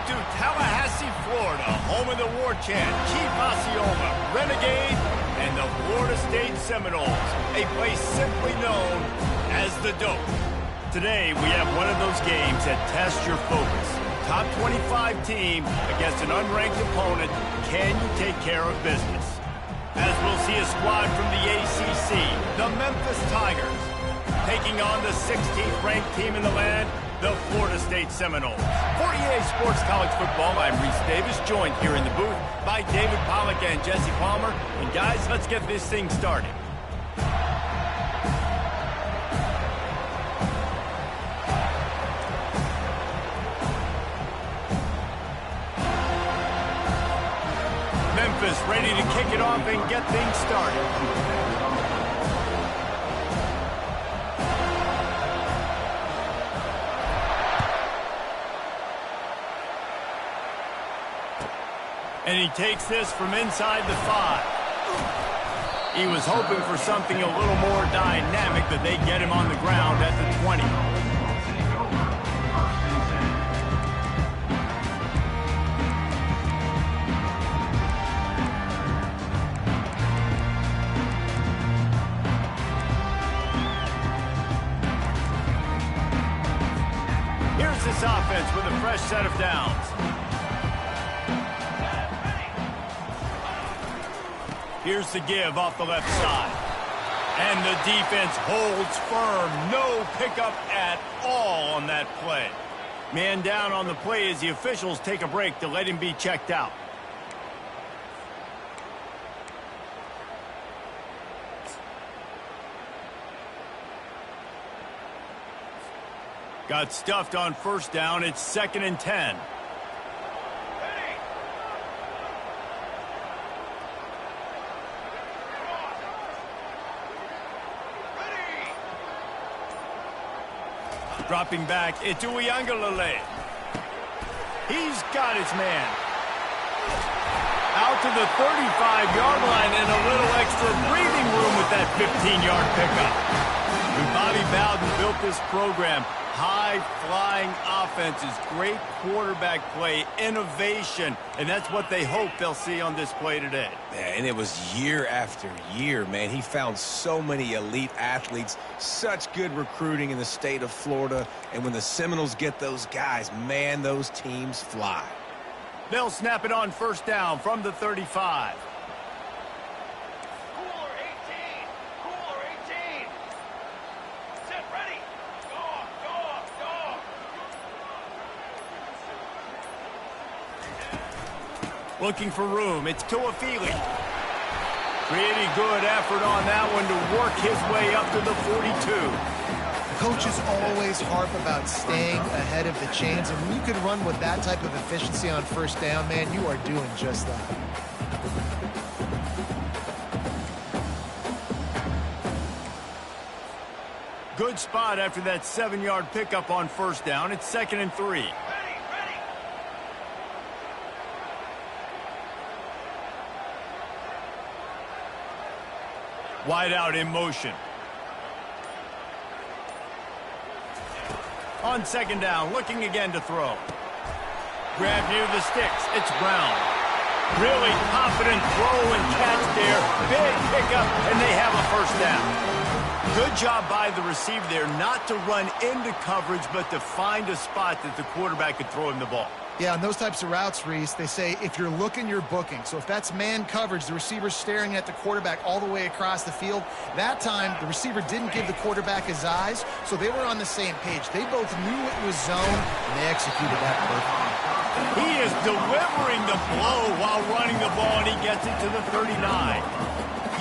to Tallahassee, Florida, home of the war chant, Chief Osceola, Renegade, and the Florida State Seminoles, a place simply known as the Dope. Today, we have one of those games that tests your focus. Top 25 team against an unranked opponent. Can you take care of business? As we'll see a squad from the ACC, the Memphis Tigers, taking on the 16th ranked team in the land, the Florida State Seminoles. For EA Sports College Football, I'm Reese Davis, joined here in the booth by David Pollack and Jesse Palmer. And guys, let's get this thing started. Memphis ready to kick it off and get things started. And he takes this from inside the 5. He was hoping for something a little more dynamic, but they get him on the ground at the 20. Here's this offense with a fresh set of downs. Here's the give off the left side. And the defense holds firm. No pickup at all on that play. Man down on the play as the officials take a break to let him be checked out. Got stuffed on first down. It's 2nd and 10. Dropping back, it's Uiagalelei. He's got his man. Out to the 35-yard line and a little extra breathing room with that 15-yard pickup. When Bobby Bowden built this program, high-flying offenses, great quarterback play, innovation, and that's what they hope they'll see on display today. Yeah, and it was year after year, man. He found so many elite athletes, such good recruiting in the state of Florida, and when the Seminoles get those guys, man, those teams fly. They'll snap it on first down from the 35. Looking for room. It's Tuafili. Pretty good effort on that one to work his way up to the 42. Coaches always harp about staying ahead of the chains, and when you can run with that type of efficiency on first down, man, you are doing just that. Good spot after that 7-yard pickup on first down. It's 2nd and 3. Wide out in motion. On 2nd down, looking again to throw. Grab near the sticks. It's Brown. Really confident throw and catch there. Big pickup, and they have a first down. Good job by the receiver there not to run into coverage, but to find a spot that the quarterback could throw him the ball. Yeah, on those types of routes, Reese, they say if you're looking, you're booking. So if that's man coverage, the receiver's staring at the quarterback all the way across the field. That time, the receiver didn't give the quarterback his eyes, so they were on the same page. They both knew it was zone, and they executed that perfectly. He is delivering the blow while running the ball, and he gets it to the 39.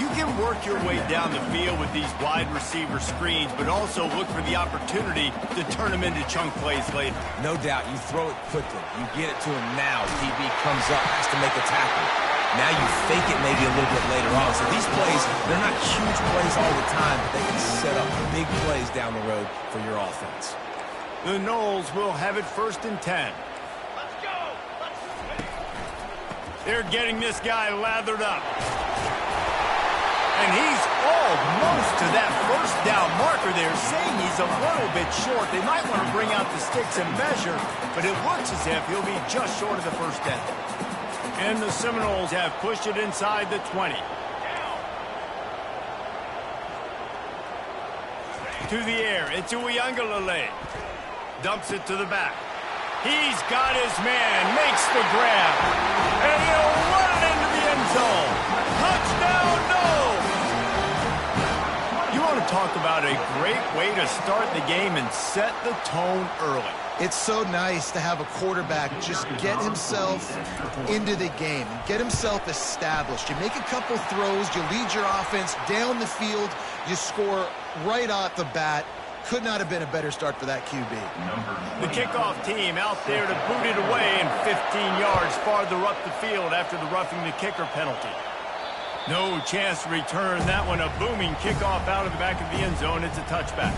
You can work your way down the field with these wide receiver screens, but also look for the opportunity to turn them into chunk plays later. No doubt, you throw it quickly. You get it to him now. DB comes up, has to make a tackle. Now you fake it maybe a little bit later on. So these plays, they're not huge plays all the time, but they can set up big plays down the road for your offense. The Noles will have it 1st and 10. Let's go! They're getting this guy lathered up. And he's almost to that first down mark kicker there saying he's a little bit short. They might want to bring out the sticks and measure, but it looks as if he'll be just short of the first down. And the Seminoles have pushed it inside the 20. To the air, it's Uiagalelei. Dumps it to the back. He's got his man, makes the grab, and he'll run it into the end zone. Touchdown, no! You want to talk about a great way to start the game and set the tone early. It's so nice to have a quarterback just get himself into the game, get himself established. You make a couple throws, you lead your offense down the field, you score right off the bat. Could not have been a better start for that QB. The kickoff team out there to boot it away and 15 yards farther up the field after the roughing the kicker penalty. No chance to return that one. A booming kickoff out of the back of the end zone. It's a touchback.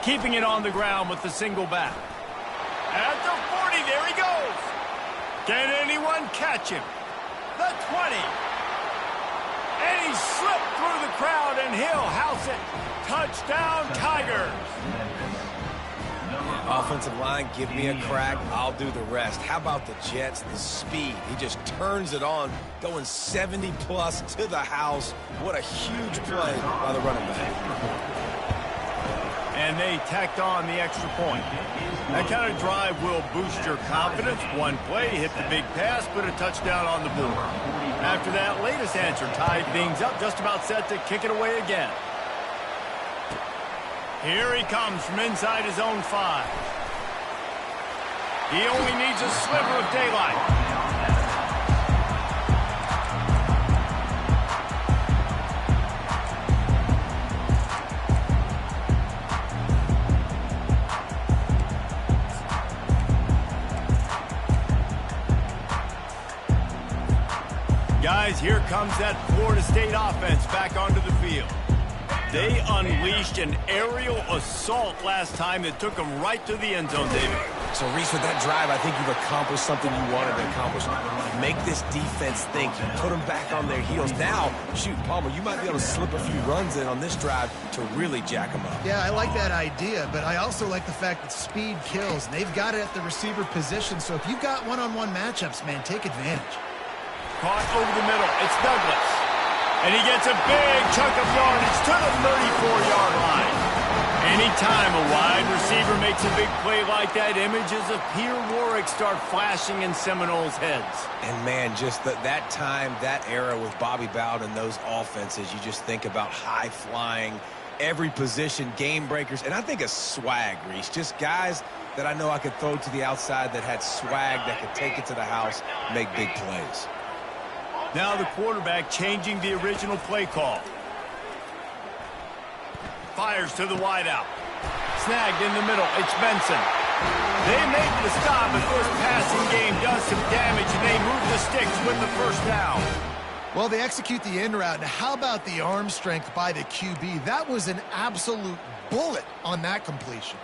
Keeping it on the ground with the single back. At the 40, there he goes. Can anyone catch him? The 20. And he slipped through the crowd, and he'll house it. Touchdown, Tigers. Offensive line, give me a crack. I'll do the rest. How about the Jets? The speed. He just turns it on, going 70-plus to the house. What a huge play by the running back. And they tacked on the extra point. That kind of drive will boost your confidence. One play, hit the big pass, put a touchdown on the board. After that latest answer tied things up, just about set to kick it away again. Here he comes from inside his own 5. He only needs a sliver of daylight. Guys, here comes that Florida State offense back onto the field. They unleashed an aerial assault last time that took them right to the end zone, David. So, Reese, with that drive, I think you've accomplished something you wanted to accomplish. Make this defense think. You put them back on their heels. Now, shoot, Palmer, you might be able to slip a few runs in on this drive to really jack them up. Yeah, I like that idea, but I also like the fact that speed kills. And they've got it at the receiver position, so if you've got one-on-one matchups, man, take advantage. Caught over the middle. It's Douglas. And he gets a big chunk of yardage to the 34-yard line. Anytime a wide receiver makes a big play like that, images of Peter Warrick start flashing in Seminoles' heads. And, man, just that time, that era with Bobby Bowden and those offenses, you just think about high-flying, every position, game breakers, and I think of swag, Reese. Just guys that I know I could throw to the outside that had swag, that could take it to the house, make big plays. Now the quarterback changing the original play call. Fires to the wideout. Snagged in the middle. It's Benson. They make the stop, but this passing game does some damage, and they move the sticks with the first down. Well, they execute the in route. Now, how about the arm strength by the QB? That was an absolute bullet on that completion.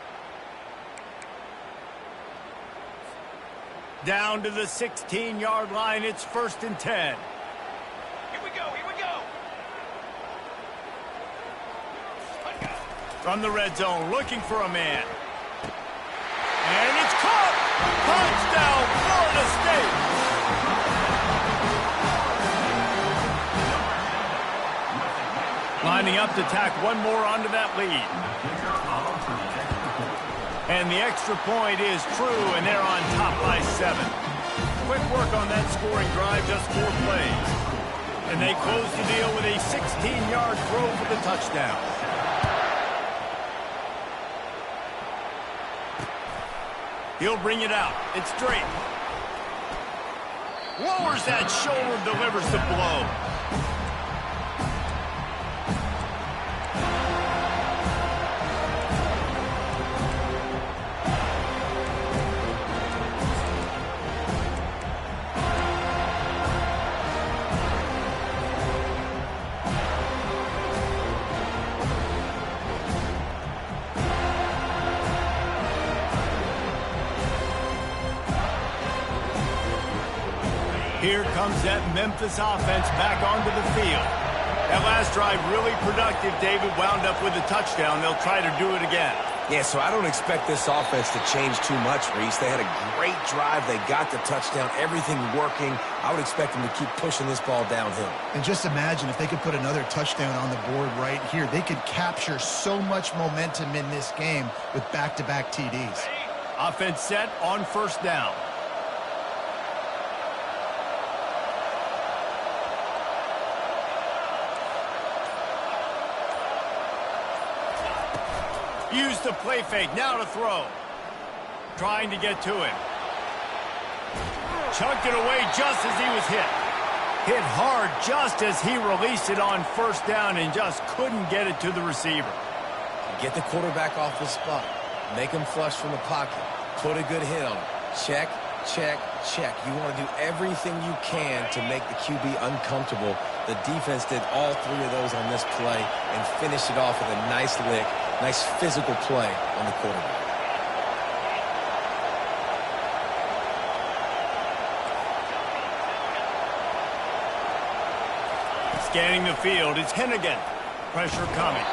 Down to the 16-yard line. It's 1st and 10. From the red zone, looking for a man. And it's caught! Touchdown, Florida State! Lining up to tack one more onto that lead. And the extra point is true, and they're on top by 7. Quick work on that scoring drive, just 4 plays. And they close the deal with a 16-yard throw for the touchdown. He'll bring it out. It's Drake. Lowers that shoulder, delivers the blow. Here comes that Memphis offense back onto the field. That last drive really productive. David wound up with a touchdown. They'll try to do it again. Yeah, so I don't expect this offense to change too much, Reese. They had a great drive. They got the touchdown. Everything working. I would expect them to keep pushing this ball downhill. And just imagine if they could put another touchdown on the board right here. They could capture so much momentum in this game with back-to-back TDs. Offense set on first down. Use the play fake, now to throw. Trying to get to him. Chunked it away just as he was hit. Hit hard just as he released it on first down and just couldn't get it to the receiver. Get the quarterback off the spot. Make him flush from the pocket. Put a good hit on him. Check, check, check. You want to do everything you can to make the QB uncomfortable. The defense did all three of those on this play and finished it off with a nice lick. Nice physical play on the quarterback. Scanning the field, it's Hennigan. Pressure coming.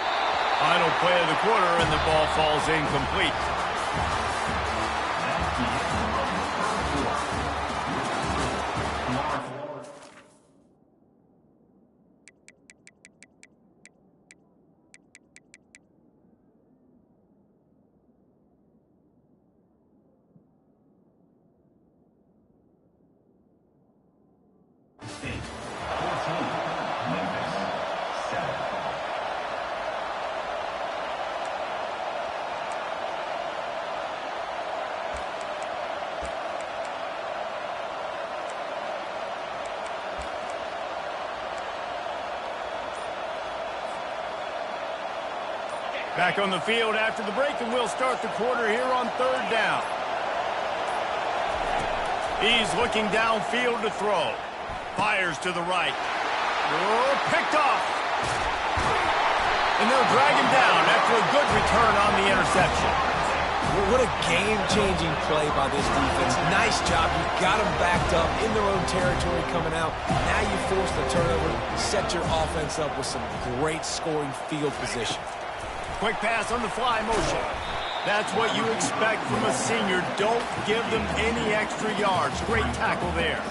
Final play of the quarter, and the ball falls incomplete. Back on the field after the break, and we'll start the quarter here on third down. He's looking downfield to throw. Fires to the right. Oh, picked off. And they'll drag him down after a good return on the interception. What a game-changing play by this defense. Nice job. You got them backed up in their own territory coming out. Now you force the turnover, set your offense up with some great scoring field position. Quick pass on the fly motion. That's what you expect from a senior. Don't give them any extra yards. Great tackle there.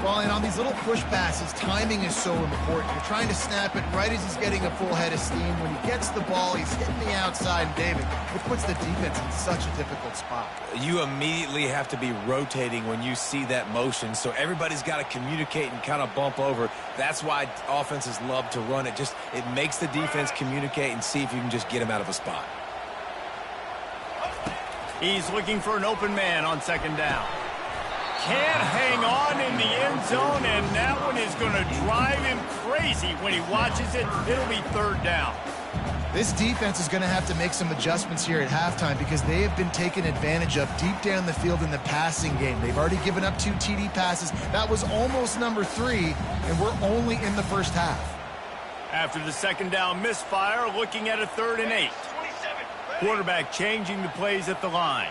Well, and on these little push passes, timing is so important. You're trying to snap it right as he's getting a full head of steam. When he gets the ball, he's hitting the outside, and David, it puts the defense in such a difficult spot. You immediately have to be rotating when you see that motion, so everybody's got to communicate and kind of bump over. That's why offenses love to run it. It makes the defense communicate and see if you can just get him out of a spot. He's looking for an open man on second down. Can't hang on in the end zone, and that one is going to drive him crazy when he watches it. It'll be third down. This defense is going to have to make some adjustments here at halftime because they have been taken advantage of deep down the field in the passing game. They've already given up 2 TD passes. That was almost number 3, and we're only in the first half. After the second down misfire, looking at a 3rd and 8. Quarterback changing the plays at the line.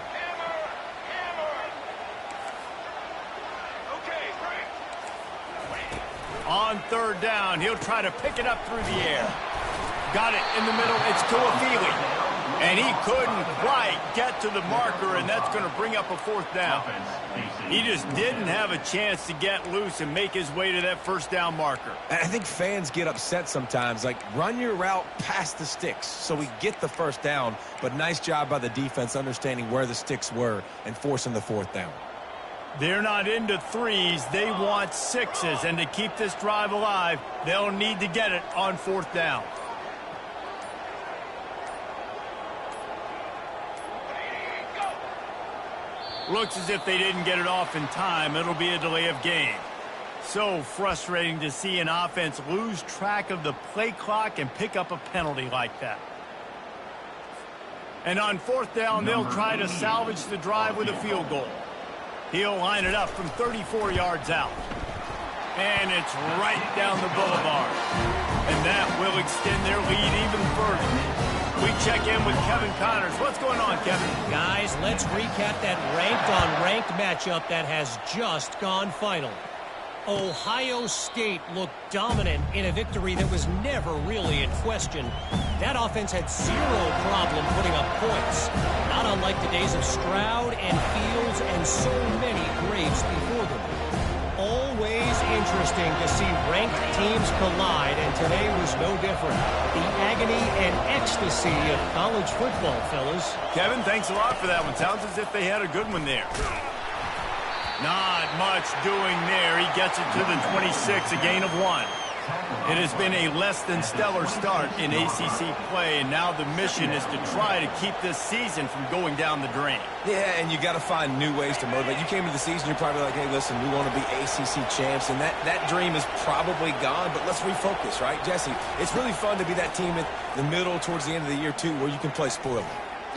On third down, he'll try to pick it up through the air. Got it in the middle. It's Tuafili. And he couldn't quite get to the marker, and that's going to bring up a 4th down. He just didn't have a chance to get loose and make his way to that first down marker. I think fans get upset sometimes, like run your route past the sticks so we get the first down, but nice job by the defense understanding where the sticks were and forcing the 4th down. They're not into 3s. They want 6s, and to keep this drive alive, they'll need to get it on 4th down. Looks as if they didn't get it off in time. It'll be a delay of game. So frustrating to see an offense lose track of the play clock and pick up a penalty like that. And on fourth down, they'll try to salvage the drive with a field goal. He'll line it up from 34 yards out. And it's right down the boulevard. And that will extend their lead even further. We check in with Kevin Connors. What's going on, Kevin? Guys, let's recap that ranked-on-ranked matchup that has just gone final. Ohio State looked dominant in a victory that was never really in question. That offense had zero problem putting up points, not unlike the days of Stroud and Fields and so many greats before them. Always interesting to see ranked teams collide, and today was no different. The agony and ecstasy of college football, fellas. Kevin, thanks a lot for that one. Sounds as if they had a good one there. Not much doing there. He gets it to the 26, a gain of 1. It has been a less than stellar start in ACC play, and now the mission is to try to keep this season from going down the drain. Yeah, and you got to find new ways to motivate. You came into the season, you're probably like, hey, listen, we want to be ACC champs, and that dream is probably gone, but let's refocus, right? Jesse, it's really fun to be that team at the middle towards the end of the year, too, where you can play spoiler.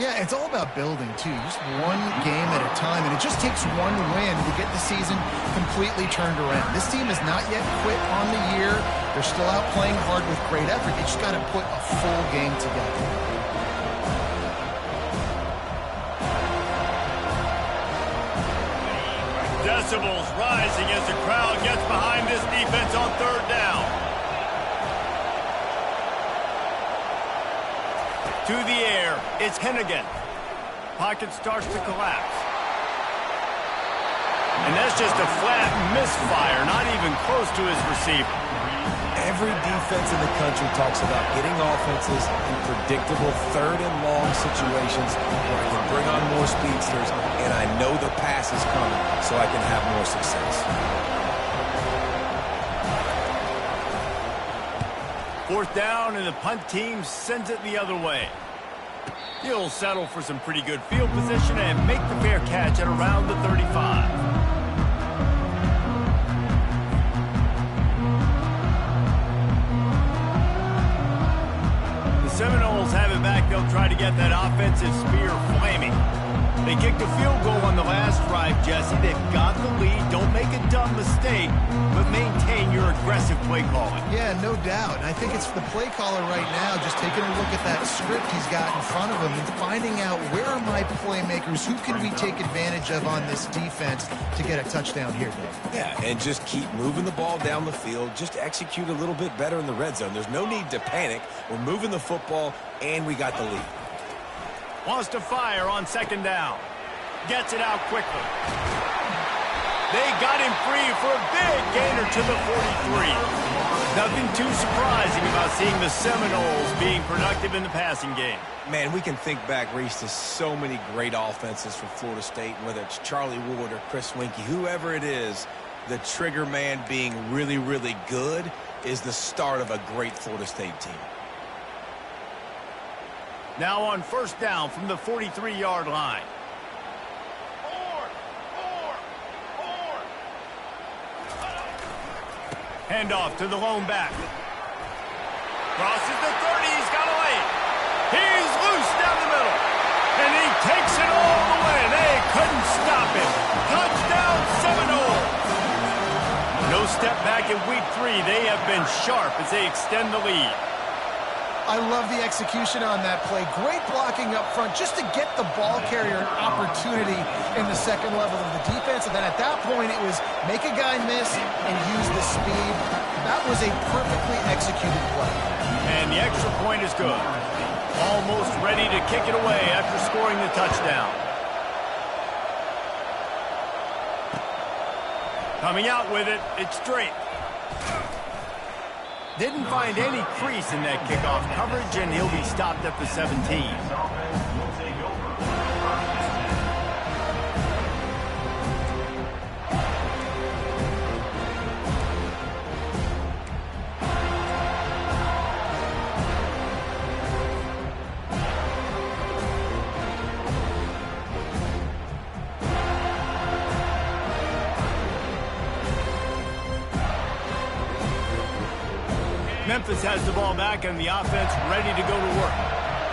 Yeah, it's all about building, too. Just one game at a time, and it just takes one win to get the season completely turned around. This team has not yet quit on the year. They're still out playing hard with great effort. They just got to put a full game together. Decibels rising as the crowd gets behind this defense on third down. To the air, it's Hennigan. Pocket starts to collapse. And that's just a flat misfire, not even close to his receiver. Every defense in the country talks about getting offenses in predictable third and long situations where I can bring on more speedsters and I know the pass is coming so I can have more success. Fourth down, and the punt team sends it the other way. He'll settle for some pretty good field position and make the fair catch at around the 35. The Seminoles have it back. They'll try to get that offensive spear flaming. They kicked a field goal on the last drive, Jesse. They've got the lead. Don't make a dumb mistake, but maintain your aggressive play calling. Yeah, no doubt. And I think it's the play caller right now just taking a look at that script he's got in front of him and finding out where are my playmakers, who can we take advantage of on this defense to get a touchdown here, Dave. Yeah, and just keep moving the ball down the field. Just execute a little bit better in the red zone. There's no need to panic. We're moving the football, and we got the lead. Wants to fire on second down. Gets it out quickly. They got him free for a big gainer to the 43. Nothing too surprising about seeing the Seminoles being productive in the passing game. Man, we can think back, Reese, to so many great offenses from Florida State, whether it's Charlie Ward or Chris Winkie, whoever it is, the trigger man being really, really good is the start of a great Florida State team. Now on first down from the 43-yard line. Handoff to the lone back. Crosses the 30. He's got a lane. He's loose down the middle. And he takes it all the way. They couldn't stop him. Touchdown Seminoles. No step back in week 3. They have been sharp as they extend the lead. I love the execution on that play. Great blocking up front just to get the ball carrier an opportunity in the second level of the defense. And then at that point, it was make a guy miss and use the speed. That was a perfectly executed play. And the extra point is good. Almost ready to kick it away after scoring the touchdown. Coming out with it, it's Drake. Didn't find any crease in that kickoff coverage, and he'll be stopped at the 17. Memphis has the ball back and the offense ready to go to work.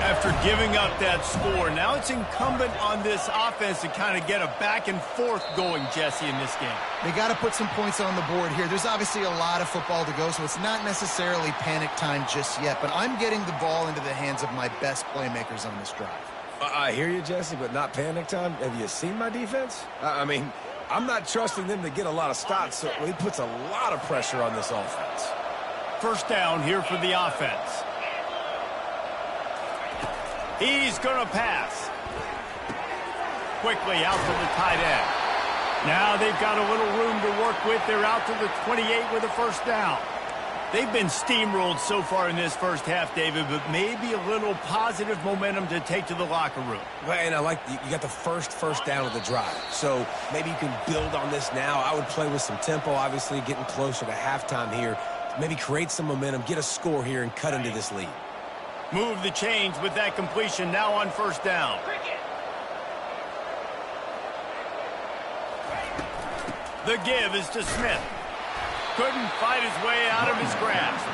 After giving up that score, now it's incumbent on this offense to kind of get a back and forth going, Jesse, in this game. They got to put some points on the board here. There's obviously a lot of football to go, so it's not necessarily panic time just yet, but I'm getting the ball into the hands of my best playmakers on this drive. I hear you, Jesse, but not panic time. Have you seen my defense? I mean, I'm not trusting them to get a lot of stops, so he puts a lot of pressure on this offense. First down here for the offense. He's going to pass. Quickly out to the tight end. Now they've got a little room to work with. They're out to the 28 with a first down. They've been steamrolled so far in this first half, David, but maybe a little positive momentum to take to the locker room. Well, and I like you got the first down of the drive, so maybe you can build on this now. I would play with some tempo, obviously getting closer to halftime here. Maybe create some momentum, get a score here, and cut into this lead. Move the chains with that completion now on first down. The give is to Smith. Couldn't fight his way out of his grasp.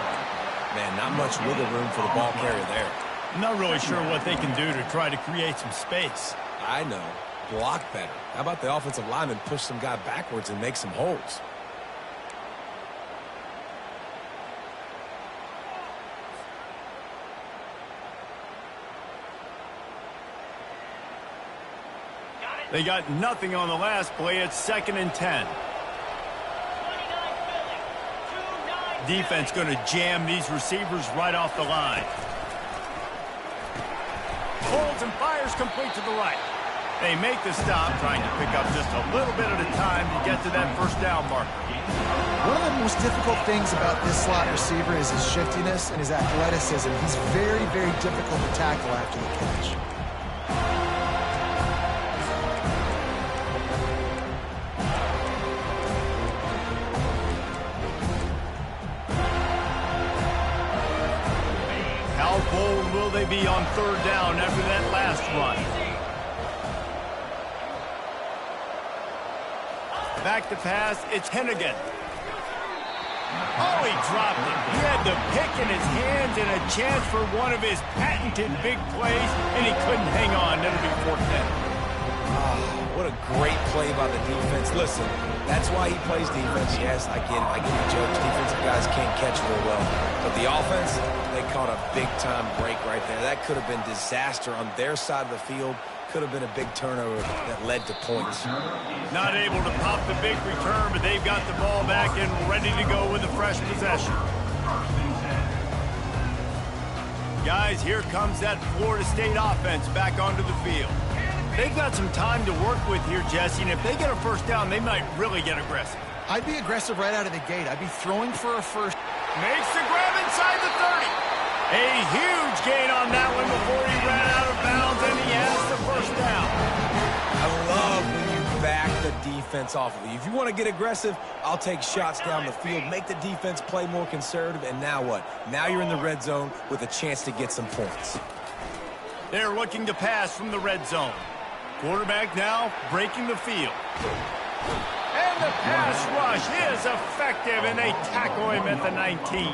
Man, not much wiggle room for the ball carrier there. I'm not really sure what they can do to try to create some space. I know. Block better. How about the offensive lineman push some guy backwards and make some holes? They got nothing on the last play. It's 2nd and 10. Defense going to jam these receivers right off the line. Holds and fires complete to the right. They make the stop, trying to pick up just a little bit at a time to get to that first down marker. One of the most difficult things about this slot receiver is his shiftiness and his athleticism. He's very, very difficult to tackle after the catch. How bold will they be on third down after that last run? Back to pass, it's Hennigan. Oh, he dropped it. He had the pick in his hands and a chance for one of his patented big plays, and he couldn't hang on. That'll be 4th down. What a great play by the defense. Listen, that's why he plays defense. Yes, I get it. I get the jokes. Defensive guys can't catch real well. But the offense, they caught a big-time break right there. That could have been disaster on their side of the field. Could have been a big turnover that led to points. Not able to pop the big return, but they've got the ball back and ready to go with a fresh possession. Guys, here comes that Florida State offense back onto the field. They've got some time to work with here, Jesse, and if they get a first down, they might really get aggressive. I'd be aggressive right out of the gate. I'd be throwing for a first. Makes the grab inside the 30. A huge gain on that one before he ran out of bounds, and he has the first down. I love when you back the defense off of you. If you want to get aggressive, I'll take shots down the field, make the defense play more conservative, and now what? Now you're in the red zone with a chance to get some points. They're looking to pass from the red zone. Quarterback now breaking the field. And the pass rush is effective, and they tackle him at the 19.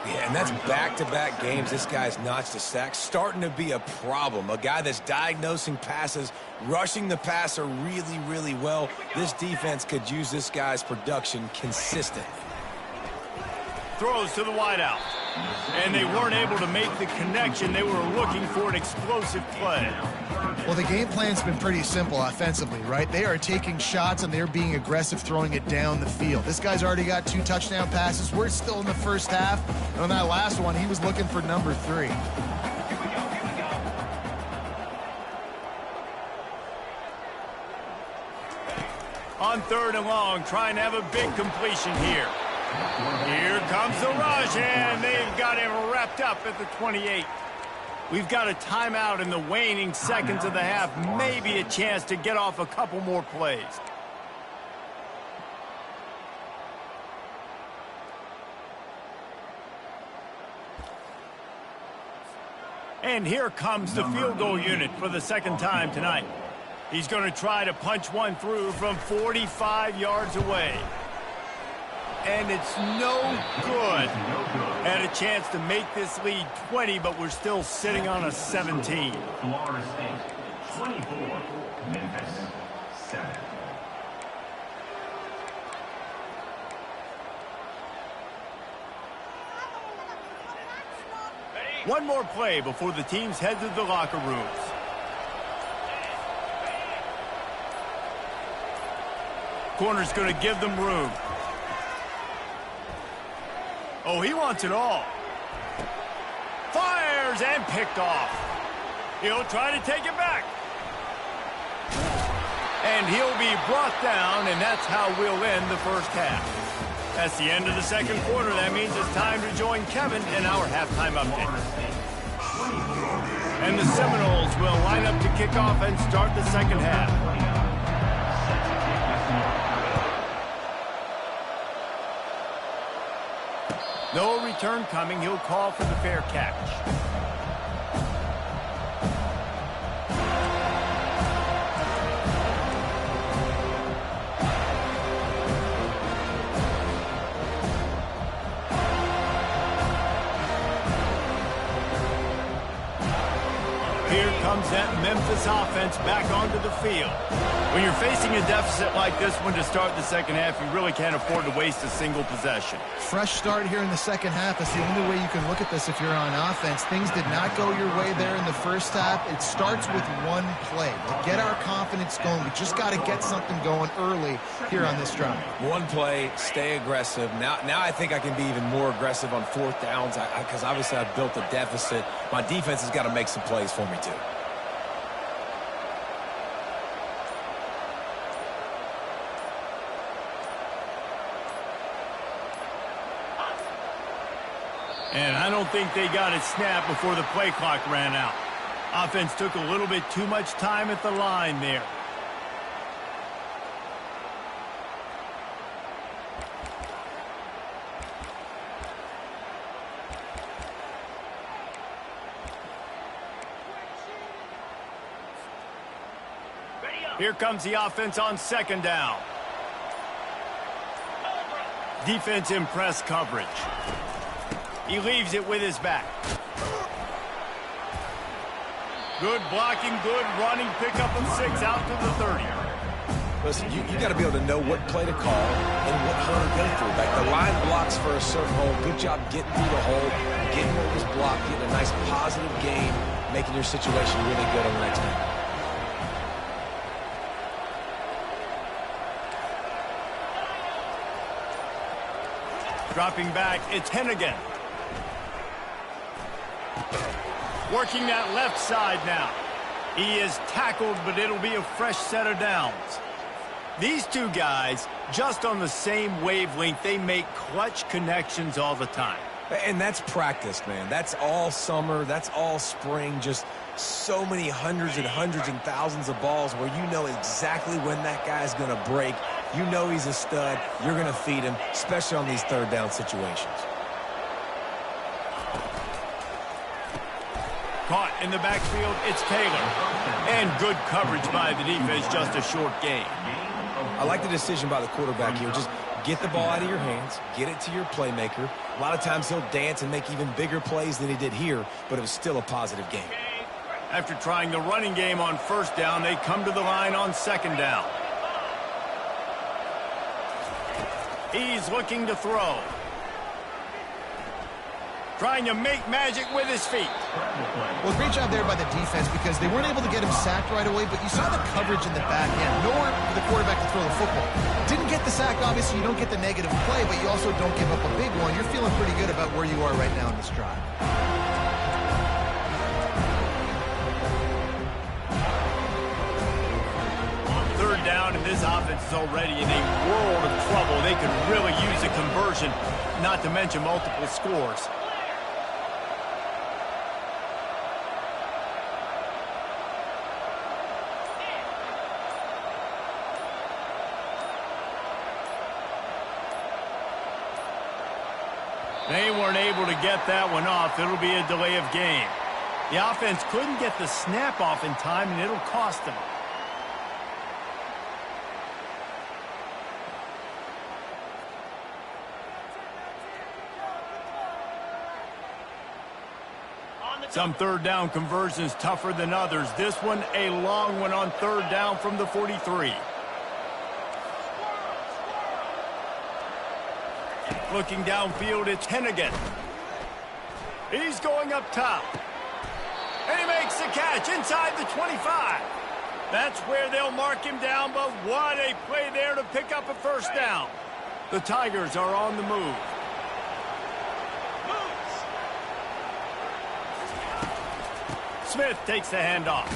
Yeah, and that's back-to-back games. This guy's notched a sack, starting to be a problem. A guy that's diagnosing passes, rushing the passer really, really well. This defense could use this guy's production consistent. Throws to the wideout. And they weren't able to make the connection. They were looking for an explosive play. Well, the game plan's been pretty simple offensively, right? They are taking shots, and they're being aggressive throwing it down the field. This guy's already got 2 touchdown passes. We're still in the first half. And on that last one, he was looking for number 3. On 3rd and long, trying to have a big completion here. Here comes the rush, and they've got him wrapped up at the 28. We've got a timeout in the waning seconds of the half. Maybe a chance to get off a couple more plays. And here comes the field goal unit for the 2nd time tonight. He's going to try to punch one through from 45 yards away. and it's no good. Had a chance to make this lead 20, but we're still sitting on a 17. Florida State, 24, Memphis, 7. One more play before the teams head to the locker rooms. Corner's going to give them room. Oh, he wants it all. Fires and picked off. He'll try to take it back. And he'll be brought down, and that's how we'll end the first half. That's the end of the second quarter. That means it's time to join Kevin in our halftime update. And the Seminoles will line up to kick off and start the second half. No return coming. He'll call for the fair catch. Here comes that Memphis offense back onto the field. When you're facing a deficit like this one to start the second half, you really can't afford to waste a single possession. Fresh start here in the second half. That's the only way you can look at this if you're on offense. Things did not go your way there in the first half. It starts with one play. To get our confidence going, we just got to get something going early here on this drive. One play, stay aggressive. Now I think I can be even more aggressive on fourth downs because obviously I've built a deficit. My defense has got to make some plays for me too. And I don't think they got it snapped before the play clock ran out. Offense took a little bit too much time at the line there. Here comes the offense on second down. Defense in press coverage. He leaves it with his back. Good blocking, good running, pickup of 6 out to the 30. Listen, you got to be able to know what play to call and what hole to go through. Like the line blocks for a certain hole. Good job getting through the hole, getting what was blocked, getting a nice positive game, making your situation really good on the next time. Dropping back, it's Hennigan. Working that left side now. He is tackled, but it'll be a fresh set of downs. These two guys, just on the same wavelength, they make clutch connections all the time. And that's practice, man. That's all summer. That's all spring. Just so many hundreds and hundreds and thousands of balls where you know exactly when that guy's going to break. You know he's a stud. You're going to feed him, especially on these third down situations. Caught in the backfield, it's Taylor. And good coverage by the defense, just a short gain. I like the decision by the quarterback here. Just get the ball out of your hands, get it to your playmaker. A lot of times he'll dance and make even bigger plays than he did here, but it was still a positive game. After trying the running game on first down, they come to the line on second down. He's looking to throw. Trying to make magic with his feet. Well, great job there by the defense because they weren't able to get him sacked right away, but you saw the coverage in the back end. Nowhere for the quarterback to throw the football. Didn't get the sack, obviously. You don't get the negative play, but you also don't give up a big one. You're feeling pretty good about where you are right now in this drive. Third down, and this offense is already in a world of trouble. They could really use a conversion, not to mention multiple scores. They weren't able to get that one off. It'll be a delay of game. The offense couldn't get the snap off in time, and it'll cost them. Some third down conversions tougher than others. This one a long one on third down from the 43. Looking downfield, it's Hennigan. He's going up top. And he makes the catch inside the 25. That's where they'll mark him down, but what a play there to pick up a first down. The Tigers are on the move. Smith takes the handoff.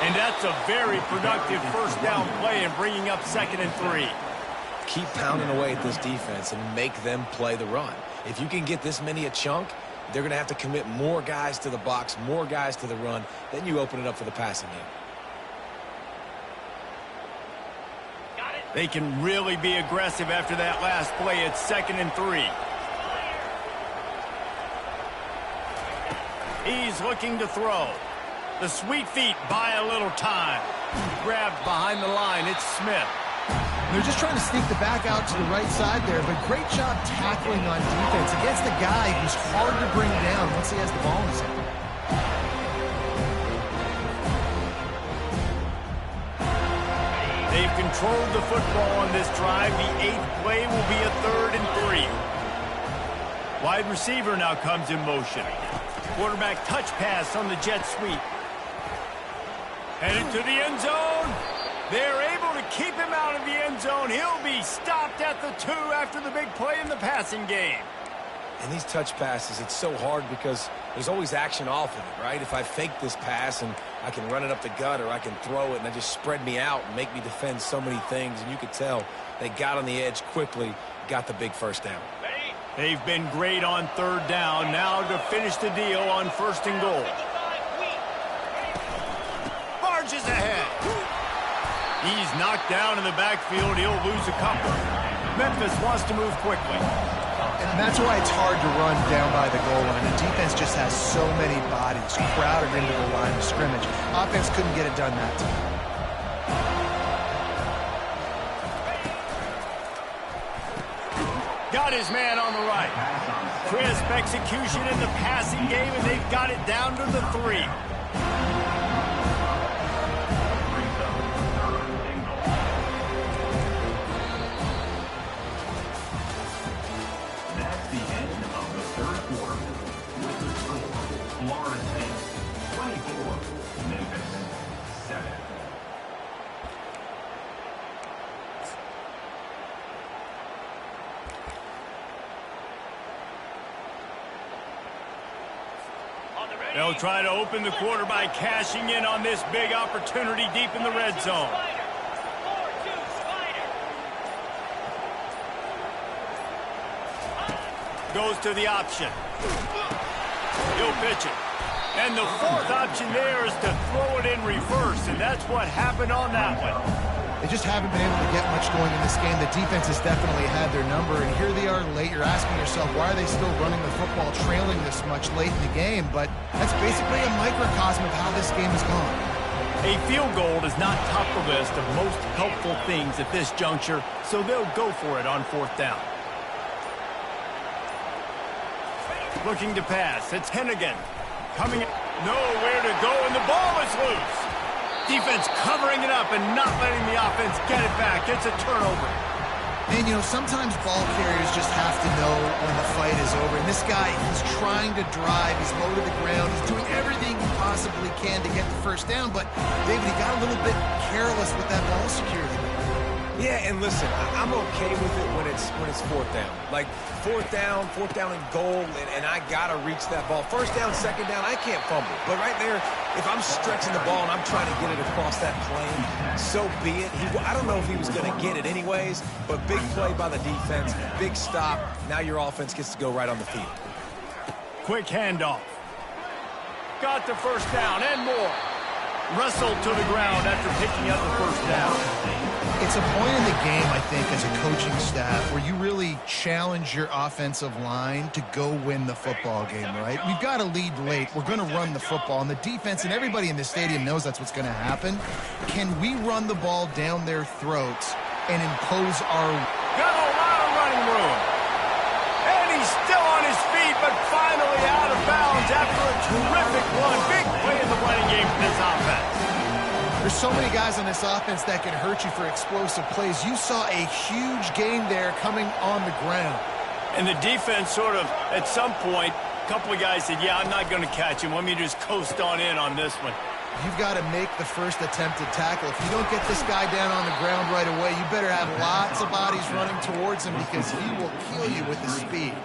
And that's a very productive first down play and bringing up 2nd and 3. Keep pounding away at this defense and make them play the run. If you can get this many a chunk, they're going to have to commit more guys to the box, more guys to the run. Then you open it up for the passing game. They can really be aggressive after that last play. It's 2nd and 3. He's looking to throw. The sweet feet buy a little time. Grabbed behind the line. It's Smith. They're just trying to sneak the back out to the right side there, but great job tackling on defense against a guy who's hard to bring down once he has the ball in his hand. They've controlled the football on this drive. The 8th play will be a 3rd and 3. Wide receiver now comes in motion. Quarterback touch pass on the jet sweep. Headed to the end zone. They're able to keep him out of the end zone. He'll be stopped at the 2 after the big play in the passing game. And these touch passes, it's so hard because there's always action off of it, right? If I fake this pass and I can run it up the gut or I can throw it and they just spread me out and make me defend so many things, and you could tell they got on the edge quickly, got the big first down. They've been great on 3rd down. Now to finish the deal on 1st and goal. Barges ahead. He's knocked down in the backfield. He'll lose a couple. Memphis wants to move quickly. And that's why it's hard to run down by the goal line. The defense just has so many bodies crowded into the line of scrimmage. Offense couldn't get it done that time. Got his man on the right. Crisp execution in the passing game, and they've got it down to the 3. That's the end of the 3rd quarter. With the score, Florida State 24, Memphis 7. They'll try to open the quarter by cashing in on this big opportunity deep in the red zone. Goes to the option. He'll pitch it. And the 4th option there is to throw it in reverse, and that's what happened on that one. They just haven't been able to get much going in this game. The defense has definitely had their number, and here they are late. You're asking yourself, why are they still running the football, trailing this much late in the game? But that's basically a microcosm of how this game has gone. A field goal does not top the list of most helpful things at this juncture, so they'll go for it on 4th down. Looking to pass. It's Hennigan. Coming in. Nowhere to go, and the ball is loose. Defense covering it up and not letting the offense get it back. It's a turnover. And, you know, sometimes ball carriers just have to know when the fight is over. And this guy, he's trying to drive. He's low to the ground. He's doing everything he possibly can to get the first down. But, David, he got a little bit careless with that ball security. Yeah, and listen, I'm okay with it when it's 4th down. Like, 4th down and goal, and I got to reach that ball. 1st down, 2nd down, I can't fumble. But right there, if I'm stretching the ball and I'm trying to get it across that plane, so be it. I don't know if he was going to get it anyways, but big play by the defense, big stop. Now your offense gets to go right on the field. Quick handoff. Got the first down and more. Wrestled to the ground after picking up the first down. It's a point in the game, I think, as a coaching staff where you really challenge your offensive line to go win the football game, right? We've got to lead late. We're going to run the football, and the defense and everybody in the stadium knows that's what's going to happen. Can we run the ball down their throats and impose our... Got a lot of running room. And he's still on his feet, but finally out of bounds There's so many guys on this offense that can hurt you for explosive plays. You saw a huge gain there coming on the ground. And the defense sort of, at some point, a couple of guys said, yeah, I'm not going to catch him. Let me just coast on in on this one. You've got to make the first attempted tackle. If you don't get this guy down on the ground right away, you better have lots of bodies running towards him because he will kill you with his speed.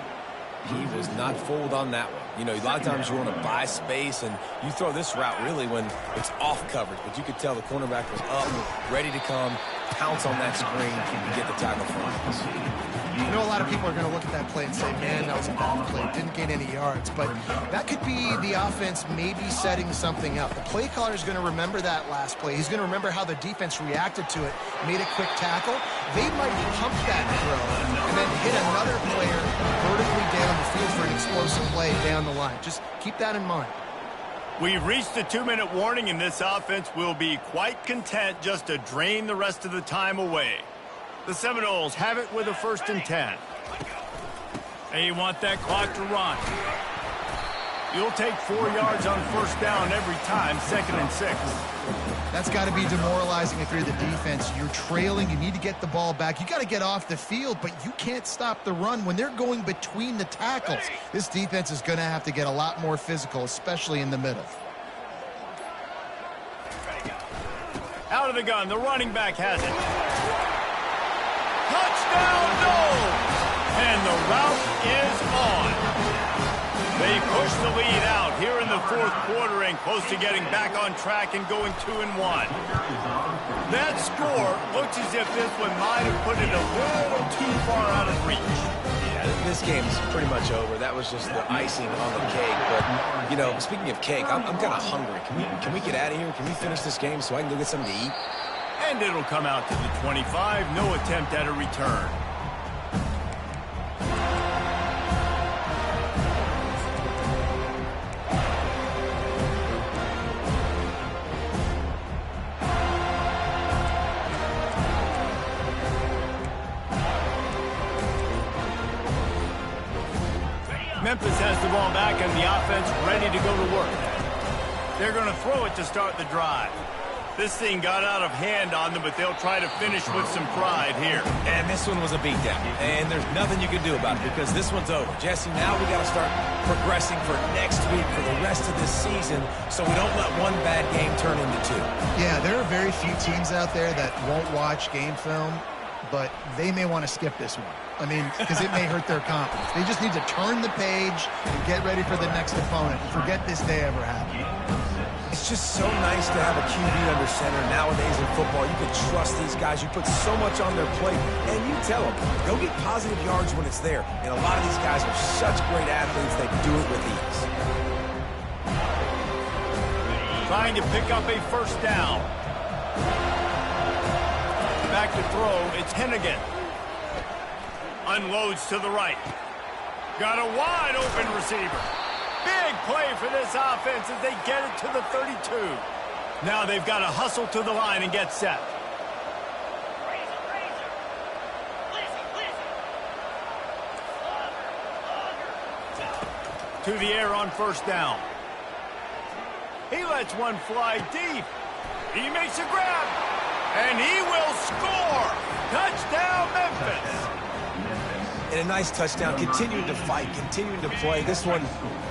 He was not fooled on that one. You know, a lot of times you want to buy space, and you throw this route really when it's off coverage. But you could tell the cornerback was up, ready to come, pounce on that screen, and get the tackle for him. I know a lot of people are going to look at that play and say, man, that was a bad play. Didn't gain any yards. But that could be the offense maybe setting something up. The play caller is going to remember that last play. He's going to remember how the defense reacted to it, made a quick tackle. They might pump that throw and then hit another player vertically down the field for an explosive play down the line. Just keep that in mind. We've reached the 2-minute warning, and this offense will be quite content just to drain the rest of the time away. The Seminoles have it with a 1st and 10. They want that clock to run. You'll take 4 yards on 1st down every time, 2nd and 6. That's got to be demoralizing if you're the defense. You're trailing. You need to get the ball back. You got to get off the field, but you can't stop the run when they're going between the tackles. This defense is going to have to get a lot more physical, especially in the middle. Out of the gun. The running back has it. Touchdown, no! And the route is on. They push the lead out here in the 4th quarter and close to getting back on track and going 2-1. That score looks as if this one might have put it a little too far out of reach. Yeah, this game's pretty much over. That was just the icing on the cake. But, you know, speaking of cake, I'm kind of hungry. Can we get out of here? Can we finish this game so I can go get something to eat? And it'll come out to the 25. No attempt at a return. Memphis has the ball back and the offense ready to go to work. They're going to throw it to start the drive. This thing got out of hand on them, but they'll try to finish with some pride here. And this one was a beatdown. And there's nothing you can do about it because this one's over. Jesse, now we got to start progressing for next week, for the rest of this season, so we don't let one bad game turn into 2. Yeah, there are very few teams out there that won't watch game film, but they may want to skip this one. I mean, because it may hurt their confidence. They just need to turn the page and get ready for the next opponent. Forget this day ever happened. It's just so nice to have a QB under center nowadays in football. You can trust these guys. You put so much on their plate, and you tell them, go get positive yards when it's there. And a lot of these guys are such great athletes, they do it with ease. Trying to pick up a 1st down. Back to throw, it's Hennigan. Unloads to the right. Got a wide open receiver. Big play for this offense as they get it to the 32. Now they've got to hustle to the line and get set. To the air on 1st down. He lets one fly deep. He makes a grab. And he will score. Touchdown, Memphis. And a nice touchdown, continuing to fight, continuing to play. This one,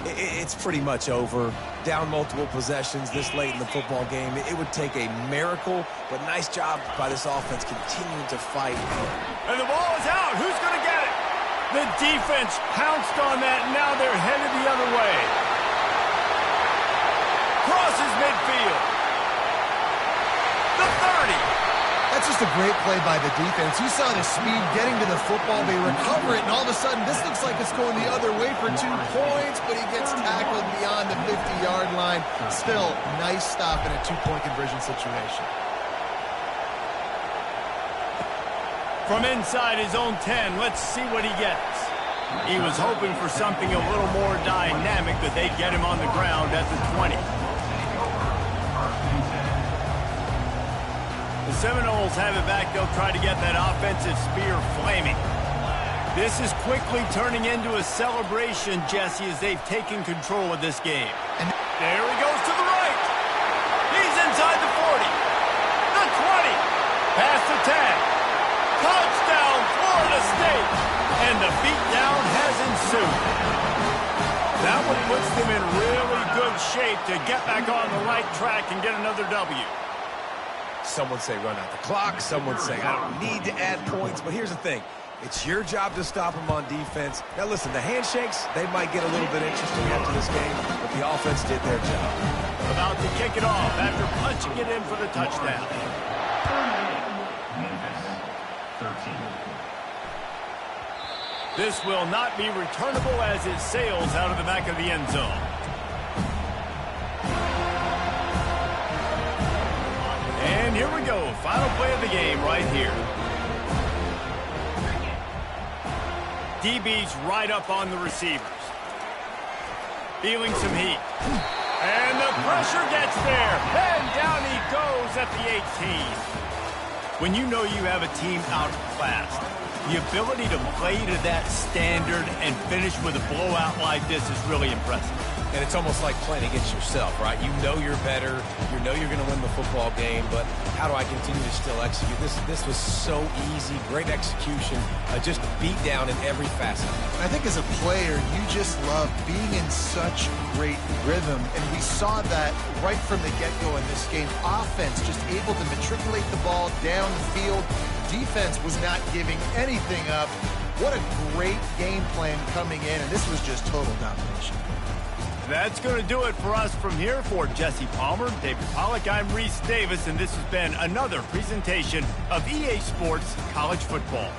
it's pretty much over. Down multiple possessions this late in the football game. It would take a miracle, but nice job by this offense continuing to fight. And the ball is out. Who's going to get it? The defense pounced on that, and now they're headed the other way. Crosses midfield. The 30. That's just a great play by the defense. You saw the speed getting to the football. They recover it, and all of a sudden, this looks like it's going the other way for 2 points, but he gets tackled beyond the 50-yard line. Still, nice stop in a 2-point conversion situation. From inside his own 10, let's see what he gets. He was hoping for something a little more dynamic, but they'd get him on the ground at the 20. The Seminoles have it back. They'll try to get that offensive spear flaming. This is quickly turning into a celebration, Jesse, as they've taken control of this game. And there he goes to the right. He's inside the 40. a beatdown has ensued. That one puts them in really good shape to get back on the right track and get another W. Some would say run out the clock. Some would say I don't need to add points. But here's the thing. It's your job to stop them on defense. Now, listen, the handshakes, they might get a little bit interesting after this game, but the offense did their job. About to kick it off after punching it in for the touchdown. Memphis 13. This will not be returnable as it sails out of the back of the end zone. And here we go. Final play of the game right here. DB's right up on the receivers. Feeling some heat. And the pressure gets there. And down he goes at the 18. When you know you have a team outclassed, the ability to play to that standard and finish with a blowout like this is really impressive. And it's almost like playing against yourself, right? You know you're better. You know you're going to win the football game, but how do I continue to still execute? This was so easy. Great execution. Just beat down in every facet. I think as a player, you just love being in such great rhythm, and we saw that right from the get-go in this game. Offense just able to matriculate the ball down the field. Defense was not giving anything up. What a great game plan coming in, and this was just total domination. That's going to do it for us from here. For Jesse Palmer, David Pollack, I'm Reese Davis, and this has been another presentation of EA Sports College Football.